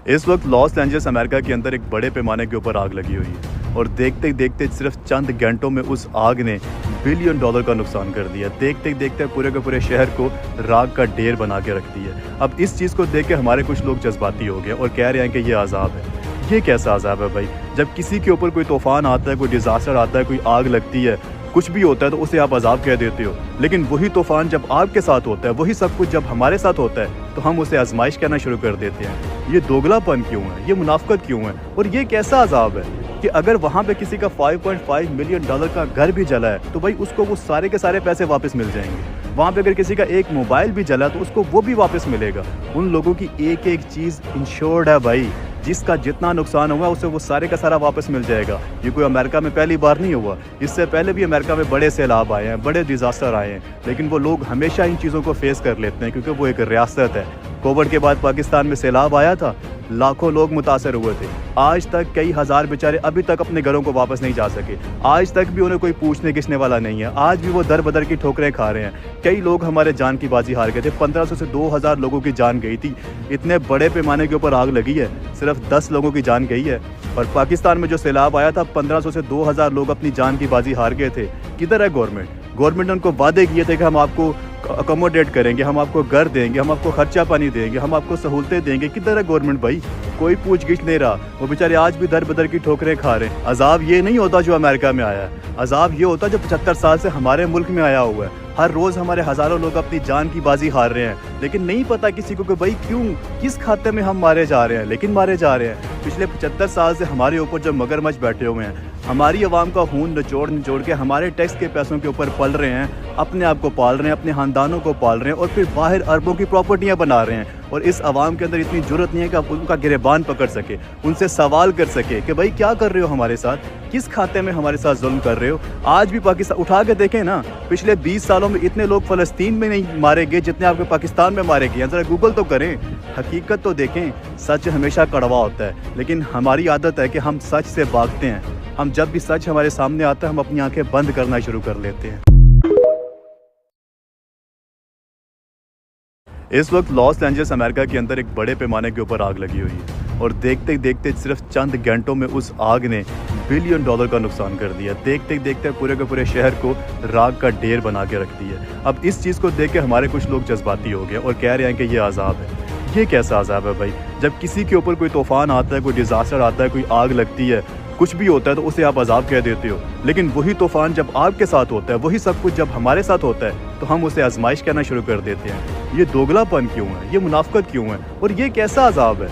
इस वक्त Los Angeles America के अंदर एक बड़े पैमाने के ऊपर आग लगी हुई है और देखते देखते सिर्फ चंद घंटों में उस आग ने बिलियन डॉलर का नुकसान कर दिया। देखते देखते पूरे के पूरे शहर को राख का ढेर बना के रख दिया। अब इस चीज़ को देख के हमारे कुछ लोग जज्बाती हो गए और कह रहे हैं कि ये अजाब है। ये कैसा अजाब है भाई? जब किसी के ऊपर कोई तूफान आता है, कोई डिज़ास्टर आता है, कोई आग लगती है, कुछ भी होता है तो उसे आप अजाब कह देते हो। लेकिन वही तूफान जब आपके साथ होता है, वही सब कुछ जब हमारे साथ होता है तो हम उसे आजमाइश कहना शुरू कर देते हैं। ये दोगलापन क्यों है? ये मुनाफकत क्यों है? और ये कैसा अजाब है कि अगर वहाँ पे किसी का 5.5 मिलियन डॉलर का घर भी जला है तो भाई उसको वो सारे के सारे पैसे वापस मिल जाएंगे। वहाँ पे अगर किसी का एक मोबाइल भी जला तो उसको वो भी वापस मिलेगा। उन लोगों की एक एक चीज़ इंश्योर्ड है भाई। जिसका जितना नुकसान हुआ उसे वो सारे का सारा वापस मिल जाएगा। ये कोई अमेरिका में पहली बार नहीं हुआ, इससे पहले भी अमेरिका में बड़े सैलाब आए हैं, बड़े डिज़ास्टर आए हैं, लेकिन वो लोग हमेशा इन चीज़ों को फेस कर लेते हैं क्योंकि वो एक रियासत है। कोविड के बाद पाकिस्तान में सैलाब आया था, लाखों लोग मुतासर हुए थे। आज तक कई हज़ार बेचारे अभी तक अपने घरों को वापस नहीं जा सके। आज तक भी उन्हें कोई पूछने किसने वाला नहीं है। आज भी वो दर बदर की ठोकरें खा रहे हैं। कई लोग हमारे जान की बाजी हार गए थे। 1500 से 2000 लोगों की जान गई थी। इतने बड़े पैमाने के ऊपर आग लगी है, सिर्फ 10 लोगों की जान गई है। और पाकिस्तान में जो सैलाब आया था, 1500 से 2000 लोग अपनी जान की बाजी हार गए थे। किधर है गवर्नमेंट? गवर्नमेंट ने उनको वादे किए थे कि हम आपको अकोमोडेट करेंगे, हम आपको घर देंगे, हम आपको खर्चा पानी देंगे, हम आपको सहूलतें देंगे। किधर है गवर्नमेंट भाई? कोई पूछ गिछ नहीं रहा। वो बेचारे आज भी दर बदर की ठोकरें खा रहे हैं। अजाब ये नहीं होता जो अमेरिका में आया है, अजाब ये होता जो 75 साल से हमारे मुल्क में आया हुआ है। हर रोज़ हमारे हज़ारों लोग अपनी जान की बाजी हार रहे हैं, लेकिन नहीं पता किसी को कि भाई क्यों, किस खाते में हम मारे जा रहे हैं, लेकिन मारे जा रहे हैं। पिछले 75 साल से हमारे ऊपर जो मगरमच्छ बैठे हुए हैं, हमारी आवाम का खून निचोड़ निचोड़ के हमारे टैक्स के पैसों के ऊपर पल रहे हैं, अपने आप को पाल रहे हैं, अपने ख़ानदानों को पाल रहे हैं और फिर बाहर अरबों की प्रॉपर्टियाँ बना रहे हैं। और इस आवाम के अंदर इतनी जुर्रत नहीं है कि आप उनका गिरेबान पकड़ सके, उनसे सवाल कर सके कि भाई क्या कर रहे हो हमारे साथ, किस खाते में हमारे साथ जुल्म कर रहे हो। आज भी पाकिस्तान उठा के देखें ना, पिछले 20 सालों में इतने लोग फ़लस्तीन में नहीं मारे गए जितने आपके पाकिस्तान में मारे गए। ज़रा गूगल तो करें, हकीकत तो देखें। सच हमेशा कड़वा होता है, लेकिन हमारी आदत है कि हम सच से भागते हैं। हम जब भी सच हमारे सामने आता है हम अपनी आंखें बंद करना शुरू कर लेते हैं। इस वक्त लॉस एंजल्स अमेरिका के अंदर एक बड़े पैमाने के ऊपर आग लगी हुई है और देखते देखते सिर्फ चंद घंटों में उस आग ने बिलियन डॉलर का नुकसान कर दिया। देखते देखते पूरे के पूरे शहर को राख का ढेर बना के रख दिया। अब इस चीज़ को देख के हमारे कुछ लोग जज्बाती हो गए और कह रहे हैं कि ये अजाब है। ये कैसा अजाब है भाई? जब किसी के ऊपर कोई तूफान आता है, कोई डिज़ास्टर आता है, कोई आग लगती है, कुछ भी होता है तो उसे आप अजाब कह देते हो। लेकिन वही तूफान जब आपके साथ होता है, वही सब कुछ जब हमारे साथ होता है तो हम उसे आजमाइश कहना शुरू कर देते हैं। ये दोगलापन क्यों है? ये मुनाफकत क्यों है? और ये कैसा अजाब है